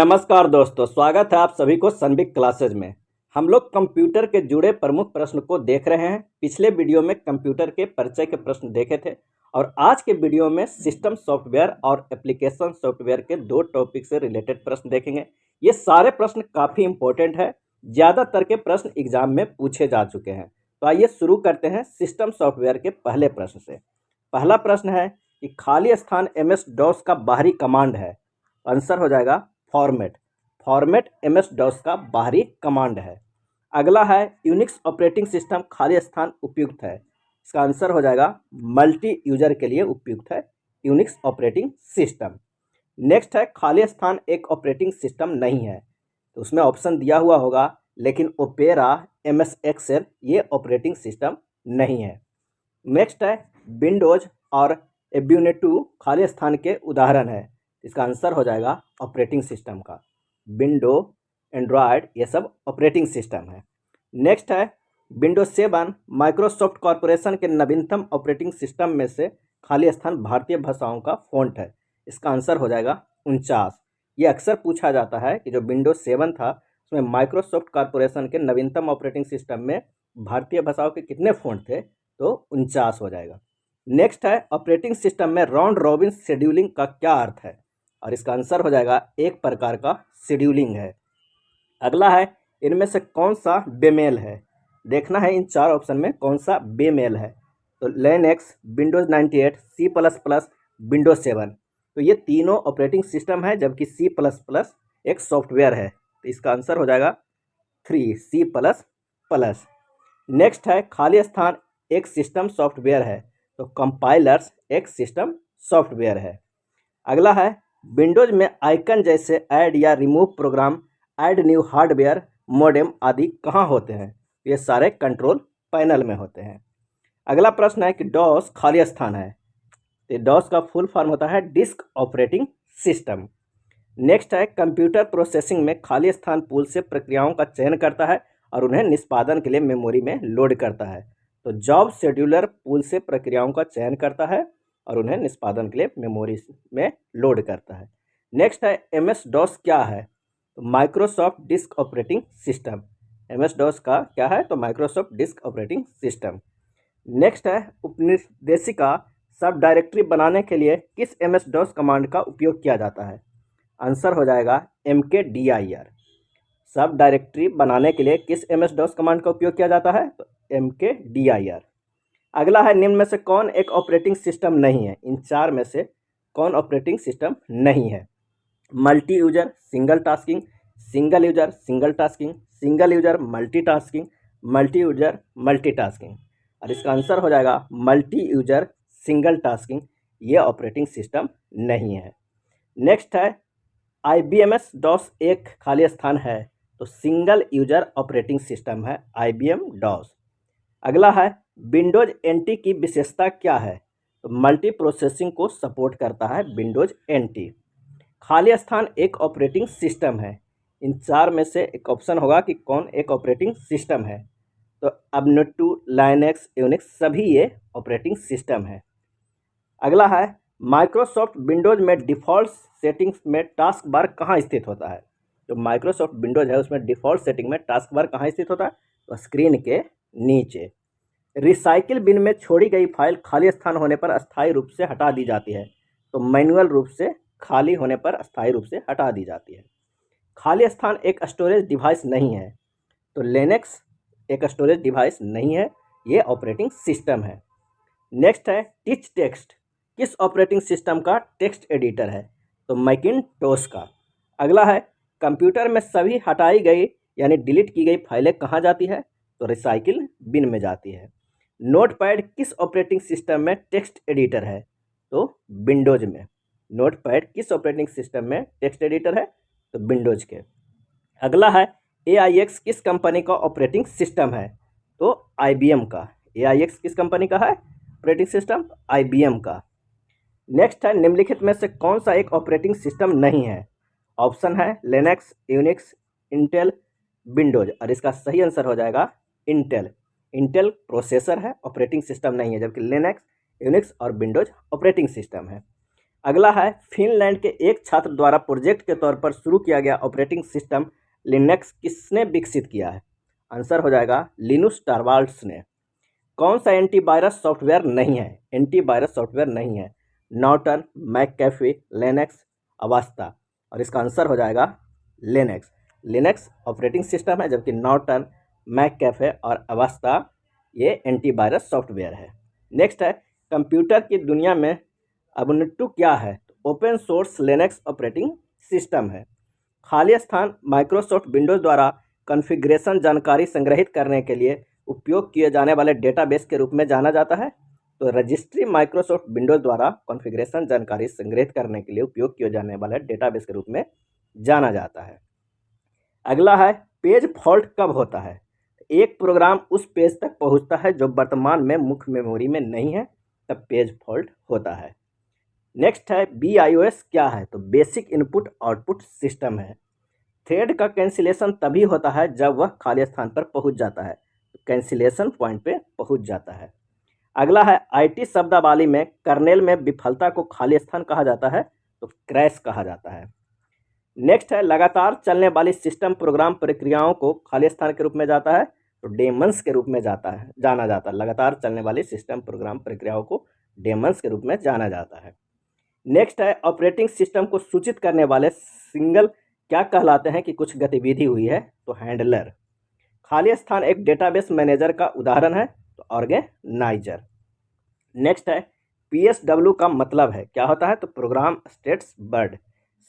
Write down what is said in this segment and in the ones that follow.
नमस्कार दोस्तों, स्वागत है आप सभी को सनबिग क्लासेज में। हम लोग कंप्यूटर के जुड़े प्रमुख प्रश्न को देख रहे हैं। पिछले वीडियो में कंप्यूटर के परिचय के प्रश्न देखे थे और आज के वीडियो में सिस्टम सॉफ्टवेयर और एप्लीकेशन सॉफ्टवेयर के दो टॉपिक से रिलेटेड प्रश्न देखेंगे। ये सारे प्रश्न काफ़ी इंपॉर्टेंट है, ज़्यादातर के प्रश्न एग्जाम में पूछे जा चुके हैं। तो आइए शुरू करते हैं सिस्टम सॉफ्टवेयर के पहले प्रश्न से। पहला प्रश्न है कि खाली स्थान MS DOS का बाहरी कमांड है। आंसर हो जाएगा फॉर्मेट MS DOS का बाहरी कमांड है। अगला है यूनिक्स ऑपरेटिंग सिस्टम खाली स्थान उपयुक्त है। इसका आंसर हो जाएगा मल्टी यूजर के लिए उपयुक्त है यूनिक्स ऑपरेटिंग सिस्टम। नेक्स्ट है खाली स्थान एक ऑपरेटिंग सिस्टम नहीं है, तो उसमें ऑप्शन दिया हुआ होगा, लेकिन ओपेरा MS एक्सेल ये ऑपरेटिंग सिस्टम नहीं है। नेक्स्ट है विंडोज और उबुंटू खाली स्थान के उदाहरण है। इसका आंसर हो जाएगा ऑपरेटिंग सिस्टम का। विंडो, एंड्रॉयड ये सब ऑपरेटिंग सिस्टम है। नेक्स्ट है विंडोज 7 माइक्रोसॉफ्ट कॉरपोरेशन के नवीनतम ऑपरेटिंग सिस्टम में से खाली स्थान भारतीय भाषाओं का फ़ॉन्ट है। इसका आंसर हो जाएगा 49। ये अक्सर पूछा जाता है कि जो विंडोज 7 था उसमें माइक्रोसॉफ्ट कॉरपोरेशन के नवीनतम ऑपरेटिंग सिस्टम में भारतीय भाषाओं के कितने फ़ॉन्ट थे, तो 49 हो जाएगा। नेक्स्ट है ऑपरेटिंग सिस्टम में राउंड रॉबिन शेड्यूलिंग का क्या अर्थ है, और इसका आंसर हो जाएगा एक प्रकार का शेड्यूलिंग है। अगला है इनमें से कौन सा बेमेल है। देखना है इन चार ऑप्शन में कौन सा बेमेल है। तो लिनक्स, विंडोज़ 98, C++, विंडोज 7, तो ये तीनों ऑपरेटिंग सिस्टम है, जबकि C++ एक सॉफ्टवेयर है। तो इसका आंसर हो जाएगा 3 C++। नेक्स्ट है खाली स्थान एक सिस्टम सॉफ्टवेयर है, तो कंपाइलर्स एक सिस्टम सॉफ्टवेयर है। अगला है विंडोज में आइकन जैसे ऐड या remove program, add new hardware, modem आदि कहाँ होते हैं। ये सारे कंट्रोल पैनल में होते हैं। अगला प्रश्न है कि डॉस खाली स्थान है, तो डॉस का फुल फॉर्म होता है डिस्क ऑपरेटिंग सिस्टम। नेक्स्ट है कंप्यूटर प्रोसेसिंग में खाली स्थान पूल से प्रक्रियाओं का चयन करता है और उन्हें निष्पादन के लिए मेमोरी में लोड करता है। तो जॉब शेड्यूलर पूल से प्रक्रियाओं का चयन करता है और उन्हें निष्पादन के लिए मेमोरी में लोड करता है। नेक्स्ट है MS DOS क्या है, तो Microsoft disk operating system. MS DOS का क्या है, तो Microsoft disk operating system. Next है उपनिर्देशिका सब डायरेक्टरी बनाने के लिए किस MS DOS कमांड का उपयोग किया जाता है। आंसर हो जाएगा mkdir। सब डायरेक्टरी बनाने के लिए किस MS DOS कमांड का उपयोग किया जाता है, तो mkdir। अगला है निम्न में से कौन एक ऑपरेटिंग सिस्टम नहीं है। इन चार में से कौन ऑपरेटिंग सिस्टम नहीं है। Multi user single tasking, single user single tasking, single user multitasking, multi user multitasking, और इसका आंसर हो जाएगा मल्टी यूजर सिंगल टास्किंग। ये ऑपरेटिंग सिस्टम नहीं है। नेक्स्ट है IBM DOS एक खाली स्थान है, तो सिंगल यूजर ऑपरेटिंग सिस्टम है IBM DOS। अगला है विंडोज NT की विशेषता क्या है, तो मल्टी प्रोसेसिंग को सपोर्ट करता है विंडोज NT। खाली स्थान एक ऑपरेटिंग सिस्टम है। इन चार में से एक ऑप्शन होगा कि कौन एक ऑपरेटिंग सिस्टम है, तो उबुंटू, लाइनक्स, यूनिक्स सभी ये ऑपरेटिंग सिस्टम है। अगला है माइक्रोसॉफ्ट विंडोज में डिफ़ॉल्ट सेटिंग्स में टास्क बार कहाँ स्थित होता है। जो माइक्रोसॉफ्ट विंडोज है उसमें डिफ़ॉल्ट सेटिंग में टास्क बार कहाँ स्थित होता है, तो स्क्रीन के नीचे। रिसाइकिल बिन में छोड़ी गई फाइल खाली स्थान होने पर अस्थायी रूप से हटा दी जाती है, तो मैनुअल रूप से खाली होने पर अस्थायी रूप से हटा दी जाती है। खाली स्थान एक स्टोरेज डिवाइस नहीं है, तो लिनक्स एक स्टोरेज डिवाइस नहीं है, ये ऑपरेटिंग सिस्टम है। नेक्स्ट है टीच टेक्स्ट किस ऑपरेटिंग सिस्टम का टेक्स्ट एडिटर है, तो मैकिन्टोश का। अगला है कंप्यूटर में सभी हटाई गई यानी डिलीट की गई फाइलें कहाँ जाती है, तो रिसाइकिल बिन में जाती है। नोटपैड किस ऑपरेटिंग सिस्टम में टेक्स्ट एडिटर है, तो विंडोज में। नोटपैड किस ऑपरेटिंग सिस्टम में टेक्स्ट एडिटर है, तो विंडोज के। अगला है AIX किस कंपनी का ऑपरेटिंग सिस्टम है, तो IBM का। AIX किस कंपनी का है ऑपरेटिंग सिस्टम, IBM का। नेक्स्ट है निम्नलिखित में से कौन सा एक ऑपरेटिंग सिस्टम नहीं है। ऑप्शन है लिनक्स, यूनिक्स, इंटेल, विंडोज, और इसका सही आंसर हो जाएगा इंटेल। इंटेल प्रोसेसर है, ऑपरेटिंग सिस्टम नहीं है, जबकि लिनक्स, यूनिक्स और विंडोज ऑपरेटिंग सिस्टम है। अगला है फिनलैंड के एक छात्र द्वारा प्रोजेक्ट के तौर पर शुरू किया गया ऑपरेटिंग सिस्टम लिनक्स किसने विकसित किया है? आंसर हो जाएगा लिनुक्स टॉरवाल्ड्स ने। कौन सा एंटीवायरस सॉफ्टवेयर नहीं है? एंटीवायरस सॉफ्टवेयर नहीं है। Norton, McAfee, Linux, Avast. और इसका आंसर हो जाएगा लिनक्स। लिनक्स ऑपरेटिंग सिस्टम है, जबकि नॉर्टन, मैककेफे और अवास्ता ये एंटीवायरस सॉफ्टवेयर है। नेक्स्ट है कंप्यूटर की दुनिया में उबुंटू क्या है? Open source Linux operating system है। खाली स्थान माइक्रोसॉफ्ट विंडोज द्वारा कॉन्फ़िगरेशन जानकारी संग्रहित करने के लिए उपयोग किए जाने वाले डेटाबेस के रूप में जाना जाता है। तो रजिस्ट्री माइक्रोसॉफ्ट विंडोज द्वारा कॉन्फ़िगरेशन जानकारी संग्रहित करने के लिए उपयोग किए जाने वाले डेटाबेस के रूप में जाना जाता है। अगला है पेज फॉल्ट कब होता है? एक प्रोग्राम उस पेज तक पहुंचता है जो वर्तमान में मुख्य मेमोरी में नहीं है, तब पेज फॉल्ट होता है। नेक्स्ट है BIOS क्या है? तो बेसिक इनपुट आउटपुट सिस्टम है। थ्रेड का कैंसिलेशन तभी होता है जब वह खाली स्थान पर पहुंच जाता है, तो कैंसिलेशन पॉइंट पे पहुंच जाता है। अगला है IT शब्दावली में कर्नेल में विफलता को खाली स्थान कहा जाता है, तो क्रैश कहा जाता है। नेक्स्ट है लगातार चलने वाली सिस्टम प्रोग्राम प्रक्रियाओं को खाली स्थान के रूप में जाता है, तो डेमन्स के रूप में जाना जाता है। लगातार चलने वाली सिस्टम प्रोग्राम प्रक्रियाओं को डेमन्स के रूप में जाना जाता है। नेक्स्ट है ऑपरेटिंग सिस्टम को सूचित करने वाले सिंगल क्या कहलाते हैं कि कुछ गतिविधि हुई है? तो हैंडलर। खाली स्थान एक डेटाबेस मैनेजर का उदाहरण है, तो ऑर्गेनाइजर। नेक्स्ट है PSW का मतलब है क्या होता है? तो प्रोग्राम स्टेट्स वर्ड।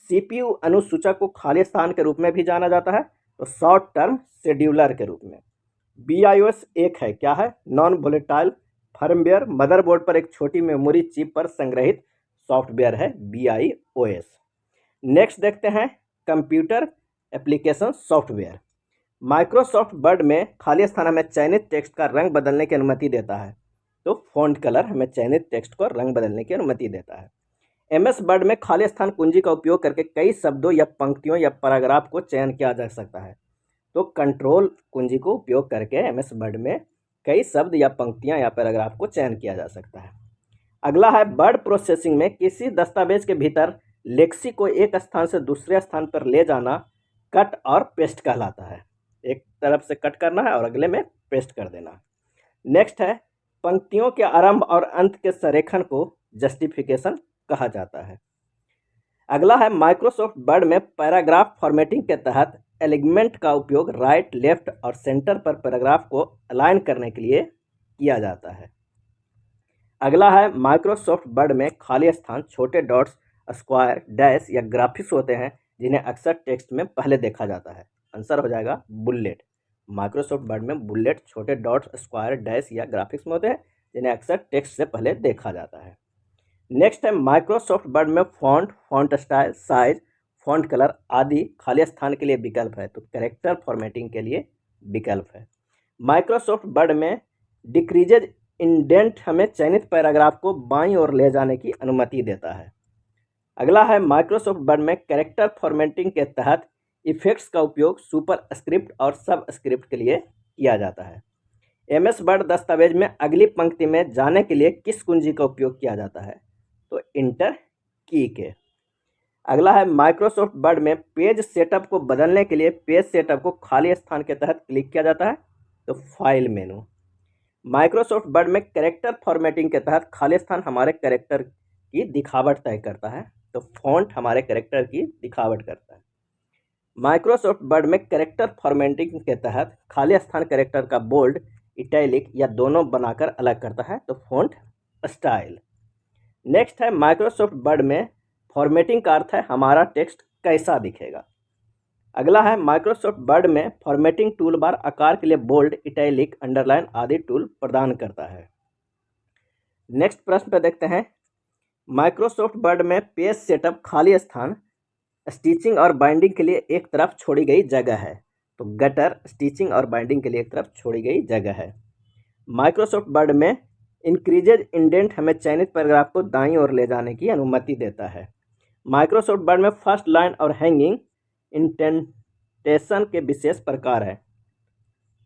CPU अनुसूचक को खाली स्थान के रूप में भी जाना जाता है, तो शॉर्ट टर्म शेड्यूलर के रूप में। BIOS एक है क्या है? नॉन वोलेटाइल फर्मवेयर, मदरबोर्ड पर एक छोटी मेमोरी चिप पर संग्रहित सॉफ्टवेयर है BIOS। नेक्स्ट देखते हैं computer application software. Microsoft Word में खाली स्थान हमें चयनित टेक्स्ट का रंग बदलने की अनुमति देता है, तो फॉन्ट कलर हमें चयनित टेक्स्ट को रंग बदलने की अनुमति देता है। MS वर्ड में खाली स्थान कुंजी का उपयोग करके कई शब्दों या पंक्तियों या पैराग्राफ को चयन किया जा सकता है, तो कंट्रोल कुंजी को उपयोग करके MS वर्ड में कई शब्द या पंक्तियां या पैराग्राफ को चयन किया जा सकता है। अगला है वर्ड प्रोसेसिंग में किसी दस्तावेज के भीतर लेक्सी को एक स्थान से दूसरे स्थान पर ले जाना कट और पेस्ट कहलाता है। एक तरफ से कट करना है और अगले में पेस्ट कर देना। नेक्स्ट है पंक्तियों के आरंभ और अंत के संरेखण को जस्टिफिकेशन कहा जाता है। अगला है माइक्रोसॉफ्ट वर्ड में पैराग्राफ फॉर्मेटिंग के तहत एलिमेंट का उपयोग राइट, लेफ्ट और सेंटर पर पैराग्राफ को अलाइन करने के लिए किया जाता है। अगला है माइक्रोसॉफ्ट वर्ड में खाली स्थान छोटे डॉट्स, स्क्वायर, डैश या ग्राफिक्स होते हैं जिन्हें अक्सर टेक्स्ट में पहले देखा जाता है। आंसर हो जाएगा बुलेट। माइक्रोसॉफ्ट वर्ड में बुलेट छोटे डॉट्स, स्क्वायर, डैश या ग्राफिक्स में होते हैं जिन्हें अक्सर टेक्स्ट से पहले देखा जाता है। नेक्स्ट है माइक्रोसॉफ्ट वर्ड में font, font style, size, font colour आदि खाली स्थान के लिए विकल्प है, तो कैरेक्टर फॉर्मेटिंग के लिए विकल्प है। माइक्रोसॉफ्ट वर्ड में डिक्रीजेज इंडेंट हमें चयनित पैराग्राफ को बाईं ओर ले जाने की अनुमति देता है। अगला है माइक्रोसॉफ्ट वर्ड में कैरेक्टर फॉर्मेटिंग के तहत इफेक्ट्स का उपयोग सुपर स्क्रिप्ट और सब स्क्रिप्ट के लिए किया जाता है। MS वर्ड दस्तावेज में अगली पंक्ति में जाने के लिए किस कुंजी का उपयोग किया जाता है? तो इंटर की के। अगला है माइक्रोसॉफ्ट वर्ड में पेज सेटअप को बदलने के लिए पेज सेटअप को खाली स्थान के तहत क्लिक किया जाता है, तो फाइल मेनू। माइक्रोसॉफ्ट वर्ड में कैरेक्टर फॉर्मेटिंग के तहत खाली स्थान हमारे कैरेक्टर की दिखावट तय करता है, तो फॉन्ट हमारे कैरेक्टर की दिखावट करता है। माइक्रोसॉफ्ट वर्ड में कैरेक्टर फॉर्मेटिंग के तहत खाली स्थान कैरेक्टर का बोल्ड, इटैलिक या दोनों बनाकर अलग करता है, तो फॉन्ट स्टाइल। नेक्स्ट है माइक्रोसॉफ्ट वर्ड में फॉर्मेटिंग का अर्थ है हमारा टेक्स्ट कैसा दिखेगा। अगला है माइक्रोसॉफ्ट वर्ड में फॉर्मेटिंग टूल बार आकार के लिए बोल्ड, इटैलिक, अंडरलाइन आदि टूल प्रदान करता है। नेक्स्ट प्रश्न पे देखते हैं माइक्रोसॉफ्ट वर्ड में पेज सेटअप खाली स्थान स्टिचिंग और बाइंडिंग के लिए एक तरफ छोड़ी गई जगह है, तो गटर स्टिचिंग और बाइंडिंग के लिए एक तरफ छोड़ी गई जगह है। माइक्रोसॉफ्ट वर्ड में इंक्रीजेज इंडेंट हमें चयनित पैराग्राफ को दाईं ओर ले जाने की अनुमति देता है। माइक्रोसॉफ्ट वर्ड में फर्स्ट लाइन और हैंगिंग इंडेंटेशन के विशेष प्रकार है।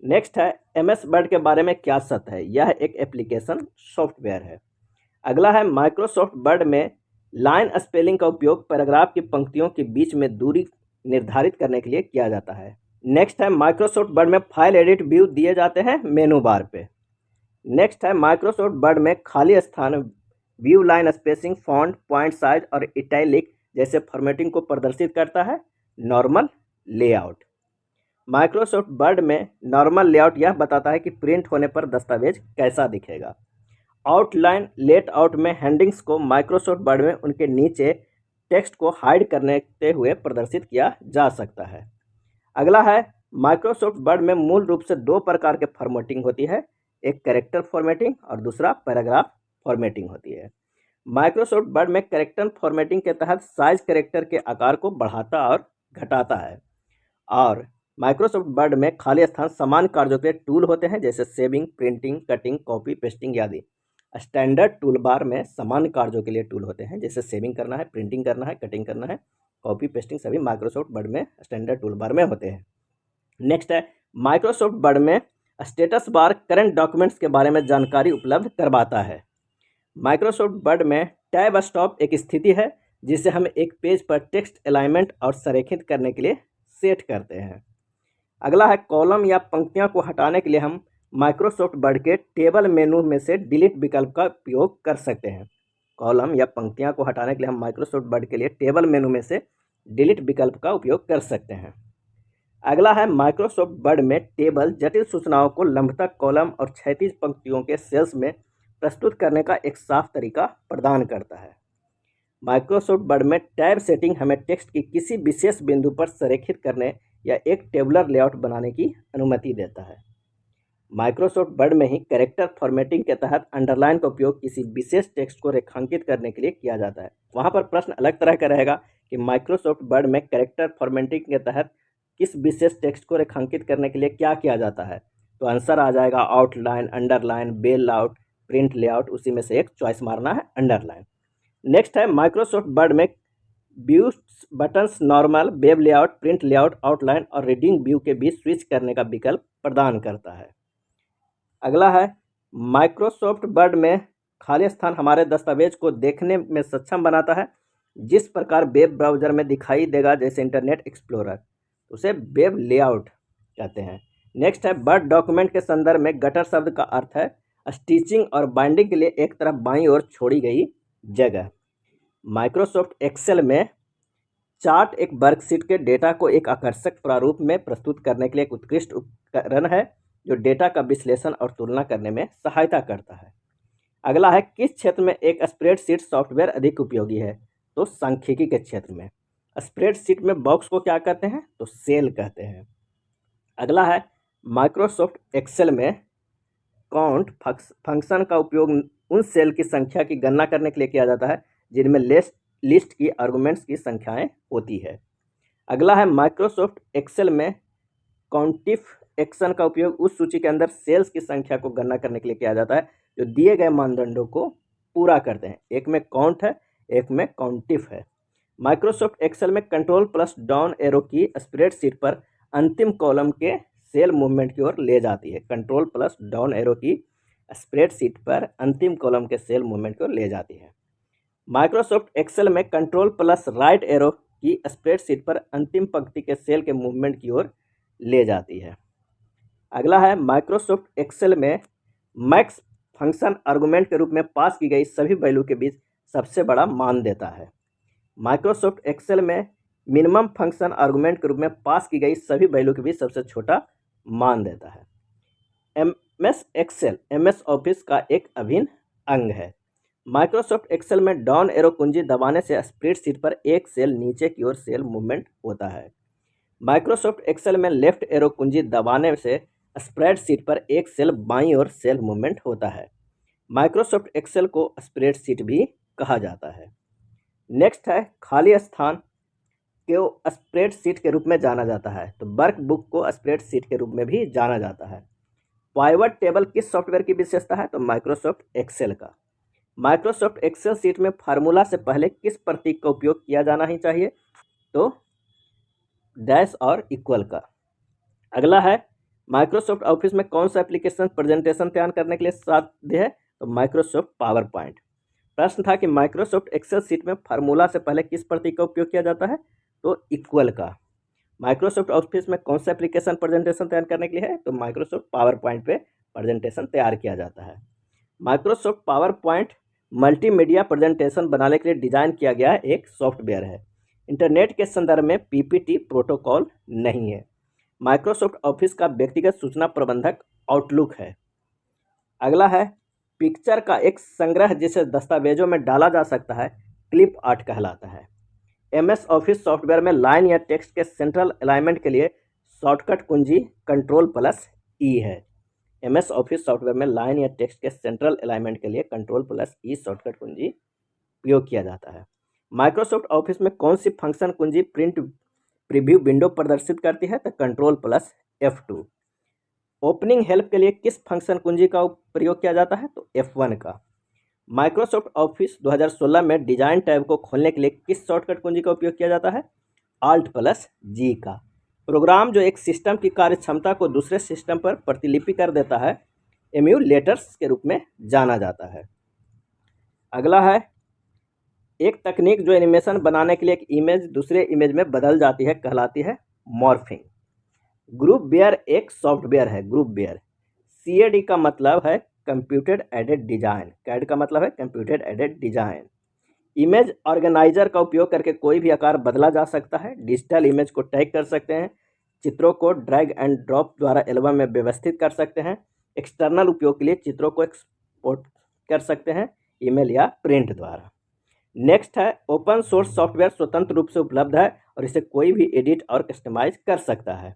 नेक्स्ट है MS वर्ड के बारे में क्या सत्य है? यह एक एप्लीकेशन सॉफ्टवेयर है। अगला है माइक्रोसॉफ्ट वर्ड में लाइन स्पेलिंग का उपयोग पैराग्राफ की पंक्तियों के बीच में दूरी निर्धारित करने के लिए किया जाता है। नेक्स्ट है माइक्रोसॉफ्ट वर्ड में फाइल एडिट व्यू दिए जाते हैं मेनू बार पे। नेक्स्ट है माइक्रोसॉफ्ट वर्ड में खाली स्थान view line spacing font point size और इटैलिक जैसे फॉर्मेटिंग को प्रदर्शित करता है नॉर्मल लेआउट। माइक्रोसॉफ्ट वर्ड में नॉर्मल लेआउट यह बताता है कि प्रिंट होने पर दस्तावेज कैसा दिखेगा। आउटलाइन लेट आउट में हेडिंग्स को माइक्रोसॉफ्ट वर्ड में उनके नीचे टेक्स्ट को हाइड करते हुए प्रदर्शित किया जा सकता है। अगला है माइक्रोसॉफ्ट वर्ड में मूल रूप से दो प्रकार के फॉर्मेटिंग होती है, एक कैरेक्टर फॉर्मेटिंग और दूसरा पैराग्राफ फॉर्मेटिंग होती है। माइक्रोसॉफ्ट वर्ड में कैरेक्टर फॉर्मेटिंग के तहत साइज कैरेक्टर के आकार को बढ़ाता और घटाता है। और माइक्रोसॉफ्ट वर्ड में खाली स्थान समान कार्यों के टूल होते हैं जैसे saving, printing, cutting, copy, pasting आदि। स्टैंडर्ड टूल बार में समान कार्यों के लिए टूल होते हैं जैसे सेविंग करना है, प्रिंटिंग करना है, कटिंग करना है, कॉपी पेस्टिंग सभी माइक्रोसॉफ्ट वर्ड में स्टैंडर्ड टूल बार में होते हैं। नेक्स्ट है माइक्रोसॉफ्ट वर्ड में स्टेटस बार करंट डॉक्यूमेंट्स के बारे में जानकारी उपलब्ध करवाता है। माइक्रोसॉफ्ट वर्ड में टैब स्टॉप एक स्थिति है जिसे हम एक पेज पर टेक्स्ट अलाइनमेंट और संरेखित करने के लिए सेट करते हैं। अगला है कॉलम या पंक्तियां को हटाने के लिए हम माइक्रोसॉफ्ट वर्ड के टेबल मेनू में से डिलीट विकल्प का उपयोग कर सकते हैं। कॉलम या पंक्तियां को हटाने के लिए हम माइक्रोसॉफ्ट वर्ड के लिए टेबल मेनू में से डिलीट विकल्प का उपयोग कर सकते हैं। अगला है माइक्रोसॉफ्ट वर्ड में टेबल जटिल सूचनाओं को लंबतक कॉलम और क्षैतिज पंक्तियों के सेल्स में प्रस्तुत करने का एक साफ तरीका प्रदान करता है। माइक्रोसॉफ्ट वर्ड में टैब सेटिंग हमें टेक्स्ट की किसी विशेष बिंदु पर संरेखित करने या एक टेबुलर लेआउट बनाने की अनुमति देता है। माइक्रोसॉफ्ट वर्ड में ही कैरेक्टर फॉर्मेटिंग के तहत अंडरलाइन का उपयोग किसी विशेष टेक्स्ट को रेखांकित करने के लिए किया जाता है। वहाँ पर प्रश्न अलग तरह का रहेगा कि माइक्रोसॉफ्ट वर्ड में कैरेक्टर फॉर्मेटिंग के तहत किस विशेष टेक्स्ट को रेखांकित करने के लिए क्या किया जाता है, तो आंसर आ जाएगा outline, underline, web layout, print layout, उसी में से एक चॉइस मारना है अंडरलाइन। नेक्स्ट है माइक्रोसॉफ्ट वर्ड में view buttons normal, web layout, print layout, outline और रीडिंग व्यू के बीच स्विच करने का विकल्प प्रदान करता है। अगला है माइक्रोसॉफ्ट वर्ड में खाली स्थान हमारे दस्तावेज को देखने में सक्षम बनाता है जिस प्रकार वेब ब्राउज़र में दिखाई देगा जैसे इंटरनेट एक्सप्लोरर, उसे वेब लेआउट कहते हैं। नेक्स्ट है वर्ड डॉक्यूमेंट के संदर्भ में गटर शब्द का अर्थ है स्टिचिंग और बाइंडिंग के लिए एक तरफ बाईं ओर छोड़ी गई जगह। माइक्रोसॉफ्ट एक्सेल में चार्ट एक वर्कशीट के डेटा को एक आकर्षक प्रारूप में प्रस्तुत करने के लिए एक उत्कृष्ट उपकरण है जो डेटा का विश्लेषण और तुलना करने में सहायता करता है। अगला है किस क्षेत्र में एक स्प्रेडशीट सॉफ्टवेयर अधिक उपयोगी है, तो सांख्यिकी के क्षेत्र में। स्प्रेडशीट में बॉक्स को क्या कहते हैं, तो सेल कहते हैं। अगला है माइक्रोसॉफ्ट एक्सेल में काउंट फंक्शन का उपयोग उन सेल की संख्या की गणना करने के लिए किया जाता है जिनमें लिस्ट की आर्गुमेंट्स की संख्याएं होती है। अगला है माइक्रोसॉफ्ट एक्सेल में काउंटिफ एक्शन का उपयोग उस सूची के अंदर सेल्स की संख्या को गणना करने के लिए किया जाता है जो दिए गए मानदंडों को पूरा करते हैं। एक में काउंट है, एक में काउंटिफ है। माइक्रोसॉफ्ट एक्सेल में कंट्रोल प्लस डाउन एरो की स्प्रेडशीट पर अंतिम कॉलम के सेल मूवमेंट की ओर ले जाती है। कंट्रोल प्लस डाउन एरो की स्प्रेडशीट पर अंतिम कॉलम के सेल मूवमेंट की ओर ले जाती है। माइक्रोसॉफ्ट एक्सेल में कंट्रोल प्लस राइट एरो की स्प्रेडशीट पर अंतिम पंक्ति के सेल के मूवमेंट की ओर ले जाती है। अगला है माइक्रोसॉफ्ट एक्सेल में मैक्स फंक्शन आर्गुमेंट के रूप में पास की गई सभी वैल्यू के बीच सबसे बड़ा मान देता है। माइक्रोसॉफ्ट एक्सेल में मिनिमम फंक्शन आर्गुमेंट के रूप में पास की गई सभी वैल्यू के बीच सबसे छोटा मान देता है। एमएस एक्सेल एमएस ऑफिस का एक अभिन्न अंग है। माइक्रोसॉफ्ट एक्सेल में डाउन एरो कुंजी दबाने से स्प्रेडशीट पर एक सेल नीचे की ओर सेल मूवमेंट होता है। माइक्रोसॉफ्ट एक्सेल में लेफ्ट एरो कुंजी दबाने से स्प्रेडशीट पर एक सेल बाईं ओर सेल मूवमेंट होता है। माइक्रोसॉफ्ट एक्सेल को स्प्रेडशीट भी कहा जाता है। नेक्स्ट है खाली स्थान को स्प्रेडशीट के रूप में जाना जाता है, तो वर्कबुक को स्प्रेडशीट के रूप में भी जाना जाता है। पाइवट टेबल किस सॉफ्टवेयर की विशेषता है, तो माइक्रोसॉफ्ट एक्सेल का। माइक्रोसॉफ्ट एक्सेल सीट में फार्मूला से पहले किस प्रतीक का उपयोग किया जाना ही चाहिए, तो डैश और इक्वल का। अगला है माइक्रोसॉफ्ट ऑफिस में कौन सा एप्लीकेशन प्रेजेंटेशन तैयार करने के लिए साध्य है, तो माइक्रोसॉफ्ट पावर पॉइंट। प्रश्न था कि माइक्रोसॉफ्ट एक्सेल सीट में फार्मूला से पहले किस प्रतीक का उपयोग किया जाता है, तो इक्वल का। माइक्रोसॉफ्ट ऑफिस में कौन सा एप्लीकेशन प्रेजेंटेशन तैयार करने के लिए है, तो माइक्रोसॉफ्ट पावर पॉइंट पे प्रेजेंटेशन तैयार किया जाता है। Microsoft power point multimedia presentation बनाने के लिए डिजाइन किया गया एक सॉफ्टवेयर है। इंटरनेट के संदर्भ में पीपीटी प्रोटोकॉल नहीं है। माइक्रोसॉफ्ट ऑफिस का व्यक्तिगत सूचना प्रबंधक आउटलुक है। अगला है पिक्चर का एक संग्रह जिसे दस्तावेजों में डाला जा सकता है क्लिप आर्ट कहलाता है। एमएस ऑफिस सॉफ्टवेयर में लाइन या टेक्स्ट के सेंट्रल अलाइनमेंट के लिए शॉर्टकट कुंजी Ctrl+E है। एमएस ऑफिस सॉफ्टवेयर में लाइन या टेक्स्ट के सेंट्रल अलाइनमेंट के लिए Ctrl+E शॉर्टकट कुंजी उपयोग किया जाता है। माइक्रोसॉफ्ट ऑफिस में कौन सी फंक्शन कुंजी प्रिंट प्रीव्यू विंडो प्रदर्शित करती है, तो Ctrl+F2। ओपनिंग हेल्प के लिए किस फंक्शन कुंजी का प्रयोग किया जाता है, तो F1 का। माइक्रोसॉफ्ट ऑफिस 2016 में डिजाइन टैब को खोलने के लिए किस शॉर्टकट कुंजी का उपयोग किया जाता है, Alt+G का। प्रोग्राम जो एक सिस्टम की कार्य क्षमता को दूसरे सिस्टम पर प्रतिलिपि कर देता है एम्यूलेटर्स के रूप में जाना जाता है। अगला है एक तकनीक जो एनिमेशन बनाने के लिए एक इमेज दूसरे इमेज में बदल जाती है कहलाती है मॉर्फिंग। ग्रुप बेयर एक सॉफ्टवेयर है, ग्रुप बेयर। CAD का मतलब है कंप्यूटर एडेड डिजाइन, कैड का मतलब है computer aided design. Image organiser का उपयोग करके कोई भी आकार बदला जा सकता है। डिजिटल इमेज को टैग कर सकते हैं। चित्रों को ड्रैग एंड ड्रॉप द्वारा एल्बम में व्यवस्थित कर सकते हैं। एक्सटर्नल उपयोग के लिए चित्रों को एक्सपोर्ट कर सकते हैं ईमेल या प्रिंट द्वारा। नेक्स्ट है ओपन सोर्स सॉफ्टवेयर स्वतंत्र रूप से उपलब्ध है और इसे कोई भी एडिट और कस्टमाइज कर सकता है।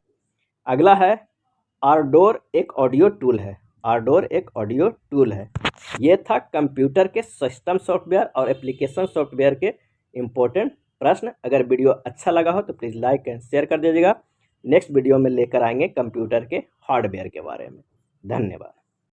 अगला है आर्डोर एक ऑडियो टूल है, आर्डोर एक ऑडियो टूल है। ये था कंप्यूटर के सिस्टम सॉफ्टवेयर और एप्लीकेशन सॉफ्टवेयर के इम्पोर्टेंट प्रश्न। अगर वीडियो अच्छा लगा हो तो प्लीज़ लाइक एंड शेयर कर दीजिएगा। नेक्स्ट वीडियो में लेकर आएंगे कंप्यूटर के हार्डवेयर के बारे में। धन्यवाद।